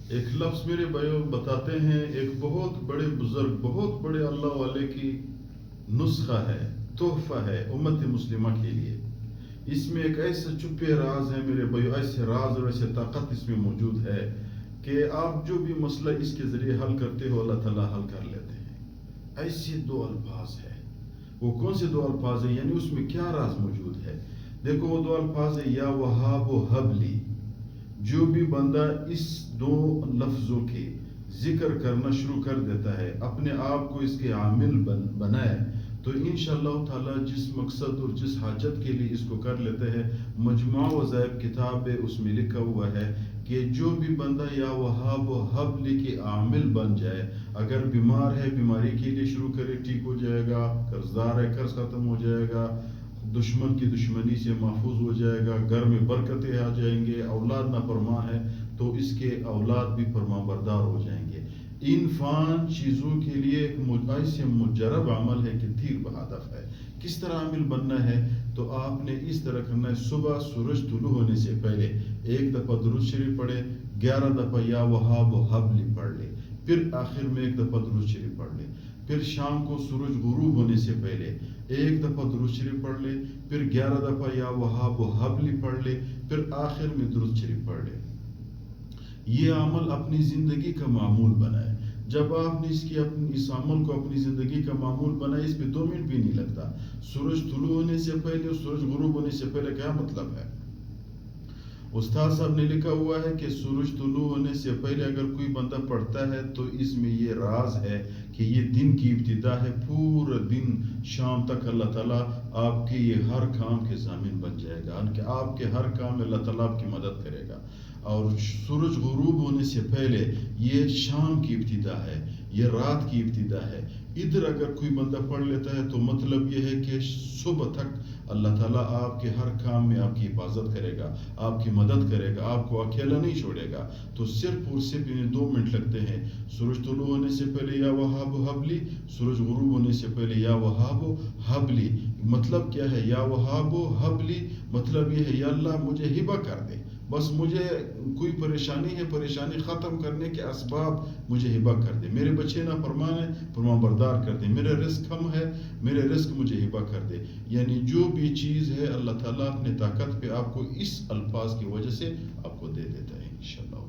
ایک لفظ میرے بھائیوں بتاتے ہیں، ایک بہت بڑے بزرگ، بہت بڑے اللہ والے کی نسخہ ہے، تحفہ ہے امت مسلمہ کے لیے۔ اس میں ایک ایسا چھپے راز ہے میرے بھائیوں، ایسے راز اور ایسے طاقت اس میں موجود ہے کہ آپ جو بھی مسئلہ اس کے ذریعے حل کرتے ہو اللہ تعالیٰ حل کر لیتے ہیں۔ ایسے دو الفاظ ہے، وہ کون سے دو الفاظ ہیں، یعنی اس میں کیا راز موجود ہے؟ دیکھو وہ دو الفاظ ہیں، یا وہاب و حبلی۔ جو بھی بندہ اس دو لفظوں کے ذکر کرنا شروع کر دیتا ہے، اپنے آپ کو اس کے عامل بنائے، تو انشاءاللہ تعالی جس مقصد اور جس حاجت کے لیے اس کو کر لیتے ہیں، مجموعہ وظائف کتاب ہے اس میں لکھا ہوا ہے کہ جو بھی بندہ یا وہاب و حبلی کے عامل بن جائے، اگر بیمار ہے بیماری کے لیے شروع کرے ٹھیک ہو جائے گا، قرض دار ہے قرض ختم ہو جائے گا، دشمن کی دشمنی سے محفوظ ہو جائے گا، گھر میں برکتیں آ جائیں گے، اولاد نافرمان ہے تو اس کے اولاد بھی فرما بردار ہو جائیں گے۔ ان فان چیزوں کے لیے ایک ایسے مجرب عمل ہے کہ تیر بہدف ہے۔ کس طرح عامل بننا ہے؟ تو آپ نے اس طرح کرنا ہے، صبح سورج طلوع ہونے سے پہلے ایک دفعہ درود شریف پڑھے، 11 دفعہ یا وہاب و حبلی پڑھ لے، پھر آخر میں ایک دفعہ درود شریف پڑھ لے، پھر شام کو سورج غروب ہونے سے پہلے ایک دفعہ درود شریف پڑھ لے، پھر 11 دفعہ یا وہاب و حبلی پڑھ لے، پھر آخر میں درود شریف پڑھ لے۔ یہ عمل اپنی زندگی کا معمول بنائے۔ جب آپ نے اس عمل کو اپنی زندگی کا معمول بنائے، اس پہ 2 منٹ بھی نہیں لگتا۔ سورج طلوع ہونے سے پہلے اور سورج غروب ہونے سے پہلے کیا مطلب ہے؟ استاد صاحب نے لکھا ہوا ہے کہ سورج طلوع ہونے سے پہلے اگر کوئی بندہ پڑھتا ہے تو اس میں یہ راز ہے کہ یہ دن کی ابتدا ہے، پورا دن شام تک اللہ تعالیٰ آپ کے یہ ہر کام کے ضامن بن جائے گا، کہ آپ کے ہر کام میں اللہ تعالیٰ آپ کی مدد کرے گا۔ اور سورج غروب ہونے سے پہلے یہ شام کی ابتدا ہے، یہ رات کی ابتدا ہے۔ ادھر اگر کوئی بندہ پڑھ لیتا ہے تو مطلب یہ ہے کہ صبح تک اللہ تعالیٰ آپ کے ہر کام میں آپ کی حفاظت کرے گا، آپ کی مدد کرے گا، آپ کو اکیلا نہیں چھوڑے گا۔ تو صرف اور صرف انہیں 2 منٹ لگتے ہیں، سورج طلوع ہونے سے پہلے یا وہاب و حبلی، سورج غروب ہونے سے پہلے یا وہاب و حبلی۔ مطلب کیا ہے یا وہاب و حبلی؟ مطلب یہ ہے یا اللہ مجھے ہبہ کر دے، بس مجھے کوئی پریشانی ہے، پریشانی ختم کرنے کے اسباب مجھے ہبہ کر دے، میرے بچے نہ فرمان ہے فرما بردار کر دے، میرے رزق کم ہے میرے رزق مجھے ہبہ کر دے۔ یعنی جو بھی چیز ہے اللہ تعالیٰ اپنے طاقت پہ آپ کو اس الفاظ کی وجہ سے آپ کو دے دیتا ہے انشاءاللہ۔